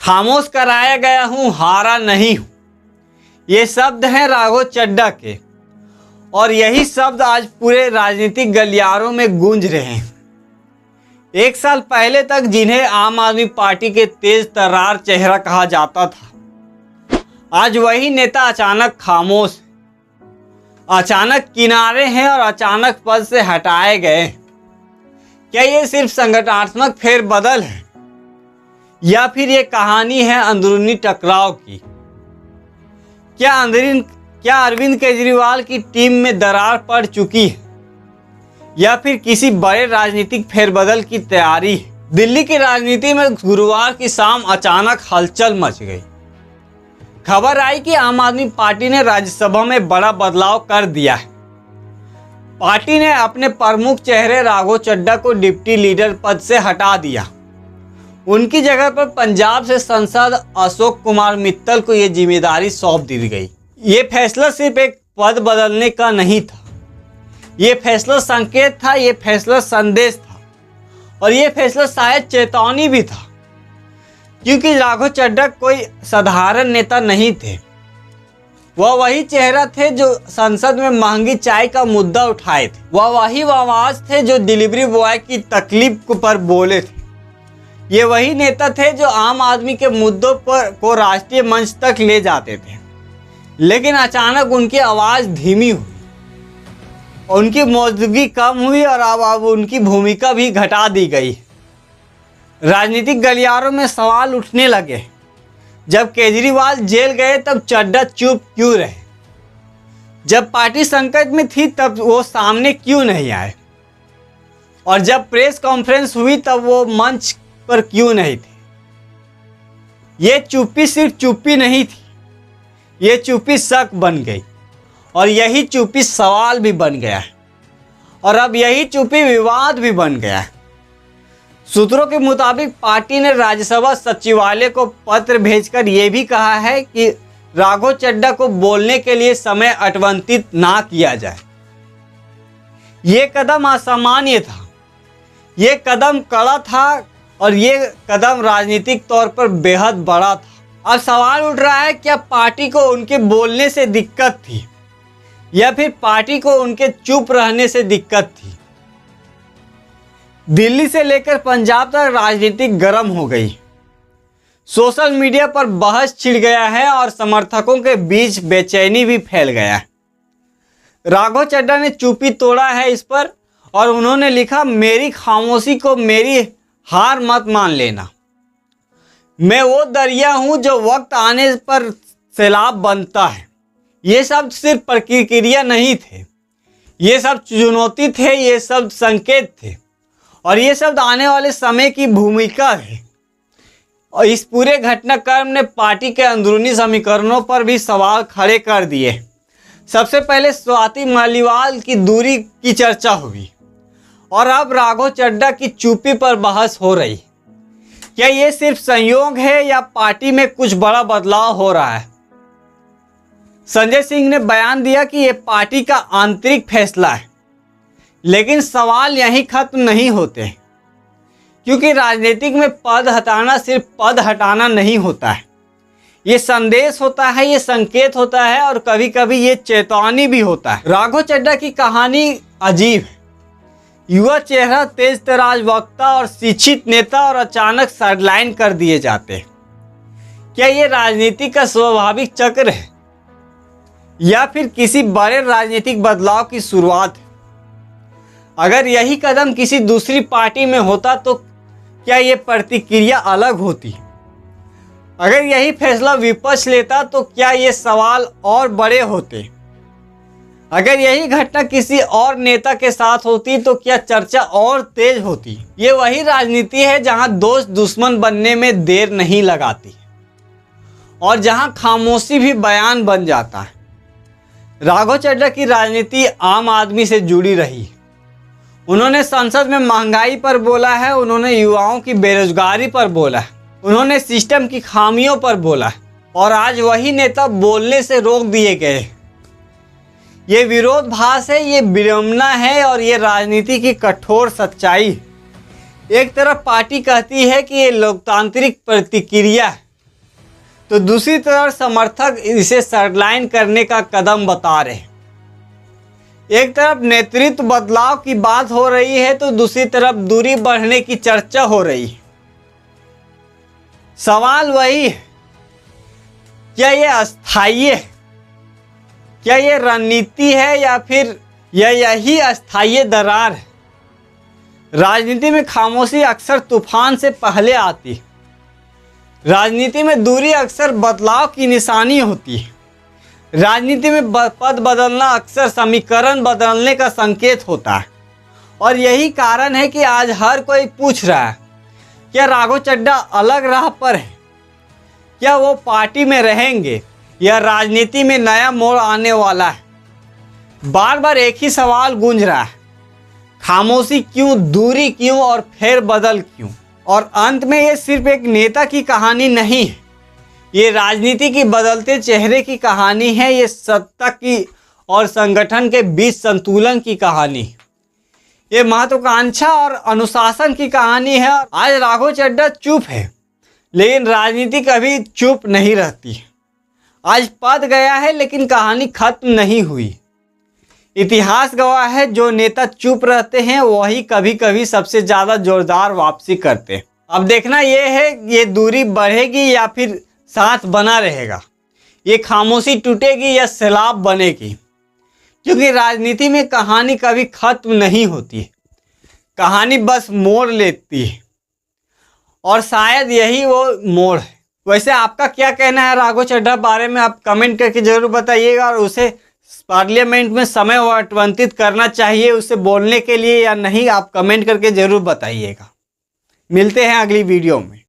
खामोश कराया गया हूं, हारा नहीं हूं। ये शब्द हैं राघव चड्ढा के, और यही शब्द आज पूरे राजनीतिक गलियारों में गूंज रहे हैं। एक साल पहले तक जिन्हें आम आदमी पार्टी के तेज तर्रार चेहरा कहा जाता था, आज वही नेता अचानक खामोश, अचानक किनारे हैं और अचानक पद से हटाए गए। क्या ये सिर्फ संगठनात्मक फेरबदल है या फिर ये कहानी है अंदरूनी टकराव की? क्या अरविंद केजरीवाल की टीम में दरार पड़ चुकी है या फिर किसी बड़े राजनीतिक फेरबदल की तैयारी है? दिल्ली की राजनीति में गुरुवार की शाम अचानक हलचल मच गई। खबर आई कि आम आदमी पार्टी ने राज्यसभा में बड़ा बदलाव कर दिया है। पार्टी ने अपने प्रमुख चेहरे राघव चड्ढा को डिप्टी लीडर पद से हटा दिया। उनकी जगह पर पंजाब से सांसद अशोक कुमार मित्तल को यह जिम्मेदारी सौंप दी गई। ये फैसला सिर्फ एक पद बदलने का नहीं था, ये फैसला संकेत था, ये फैसला संदेश था, और ये फैसला शायद चेतावनी भी था, क्योंकि राघव चड्ढा कोई साधारण नेता नहीं थे। वह वही चेहरा थे जो संसद में महंगी चाय का मुद्दा उठाए थे। वह वही आवाज थे जो डिलीवरी बॉय की तकलीफ पर बोले थे। ये वही नेता थे जो आम आदमी के मुद्दों पर को राष्ट्रीय मंच तक ले जाते थे। लेकिन अचानक उनकी आवाज धीमी हुई, उनकी मौजूदगी कम हुई और अब उनकी भूमिका भी घटा दी गई। राजनीतिक गलियारों में सवाल उठने लगे, जब केजरीवाल जेल गए तब चड्ढा चुप क्यों रहे? जब पार्टी संकट में थी तब वो सामने क्यों नहीं आए? और जब प्रेस कॉन्फ्रेंस हुई तब वो मंच पर क्यों नहीं थे? ये चुप्पी सिर्फ चुप्पी नहीं थी, ये चुप्पी शक बन गई, और यही चुप्पी सवाल भी बन गया है, और अब यही चुप्पी विवाद भी बन गया है। सूत्रों के मुताबिक पार्टी ने राज्यसभा सचिवालय को पत्र भेजकर यह भी कहा है कि राघव चड्ढा को बोलने के लिए समय आवंटित ना किया जाए। ये कदम असामान्य था, ये कदम कड़ा था, और ये कदम राजनीतिक तौर पर बेहद बड़ा था। अब सवाल उठ रहा है, क्या पार्टी को उनके बोलने से दिक्कत थी या फिर पार्टी को उनके चुप रहने से दिक्कत थी? दिल्ली से लेकर पंजाब तक राजनीति गर्म हो गई। सोशल मीडिया पर बहस छिड़ गया है और समर्थकों के बीच बेचैनी भी फैल गया है। राघव चड्ढा ने चुप्पी तोड़ा है इस पर, और उन्होंने लिखा, मेरी खामोशी को मेरी हार मत मान लेना। मैं वो दरिया हूं जो वक्त आने पर सैलाब बनता है। ये शब्द सिर्फ प्रतिक्रिया नहीं थे, ये सब चुनौती थे, ये सब संकेत थे, और ये शब्द आने वाले समय की भूमिका है। और इस पूरे घटनाक्रम ने पार्टी के अंदरूनी समीकरणों पर भी सवाल खड़े कर दिए। सबसे पहले स्वाति मालीवाल की दूरी की चर्चा हुई, और अब राघव चड्ढा की चुप्पी पर बहस हो रही। क्या ये सिर्फ संयोग है या पार्टी में कुछ बड़ा बदलाव हो रहा है? संजय सिंह ने बयान दिया कि यह पार्टी का आंतरिक फैसला है, लेकिन सवाल यहीं खत्म नहीं होते, क्योंकि राजनीतिक में पद हटाना सिर्फ पद हटाना नहीं होता है। ये संदेश होता है, ये संकेत होता है, और कभी कभी ये चेतावनी भी होता है। राघव चड्ढा की कहानी अजीब है। युवा चेहरा, तेज तराज वक्ता और शिक्षित नेता, और अचानक साइडलाइन कर दिए जाते हैं। क्या ये राजनीति का स्वाभाविक चक्र है या फिर किसी बड़े राजनीतिक बदलाव की शुरुआत है? अगर यही कदम किसी दूसरी पार्टी में होता तो क्या ये प्रतिक्रिया अलग होती? अगर यही फैसला विपक्ष लेता तो क्या ये सवाल और बड़े होते? अगर यही घटना किसी और नेता के साथ होती तो क्या चर्चा और तेज होती? ये वही राजनीति है जहां दोस्त दुश्मन बनने में देर नहीं लगाती, और जहां खामोशी भी बयान बन जाता है। राघव चड्ढा की राजनीति आम आदमी से जुड़ी रही। उन्होंने संसद में महंगाई पर बोला है, उन्होंने युवाओं की बेरोजगारी पर बोला है, उन्होंने सिस्टम की खामियों पर बोला है, और आज वही नेता बोलने से रोक दिए गए। ये विरोधाभास है, ये विडंबना है, और ये राजनीति की कठोर सच्चाई है। एक तरफ पार्टी कहती है कि ये लोकतांत्रिक प्रतिक्रिया है, तो दूसरी तरफ समर्थक इसे साइडलाइन करने का कदम बता रहे हैं। एक तरफ नेतृत्व बदलाव की बात हो रही है तो दूसरी तरफ दूरी बढ़ने की चर्चा हो रही है। सवाल वही है, क्या ये अस्थायी है? क्या ये रणनीति है या फिर यही अस्थायी दरार है? राजनीति में खामोशी अक्सर तूफान से पहले आती है। राजनीति में दूरी अक्सर बदलाव की निशानी होती है। राजनीति में पद बदलना अक्सर समीकरण बदलने का संकेत होता है। और यही कारण है कि आज हर कोई पूछ रहा है, क्या राघव चड्ढा अलग राह पर है? क्या वो पार्टी में रहेंगे या राजनीति में नया मोड़ आने वाला है? बार बार एक ही सवाल गूंज रहा है, खामोशी क्यों, दूरी क्यों और फेर बदल क्यों? और अंत में ये सिर्फ एक नेता की कहानी नहीं है, ये राजनीति की बदलते चेहरे की कहानी है। ये सत्ता की और संगठन के बीच संतुलन की कहानी, ये महत्वाकांक्षा और अनुशासन की कहानी है। आज राघव चड्ढा चुप है, लेकिन राजनीति कभी चुप नहीं रहती। आज पद गया है लेकिन कहानी खत्म नहीं हुई। इतिहास गवाह है, जो नेता चुप रहते हैं वही कभी कभी सबसे ज़्यादा जोरदार वापसी करते हैं। अब देखना ये है, ये दूरी बढ़ेगी या फिर साथ बना रहेगा, ये खामोशी टूटेगी या सैलाब बनेगी। क्योंकि राजनीति में कहानी कभी खत्म नहीं होती, कहानी बस मोड़ लेती है और शायद यही वो मोड़ है। वैसे आपका क्या कहना है राघव चड्ढा बारे में, आप कमेंट करके जरूर बताइएगा। और उसे पार्लियामेंट में समय आवंटित करना चाहिए उसे बोलने के लिए या नहीं, आप कमेंट करके जरूर बताइएगा। मिलते हैं अगली वीडियो में।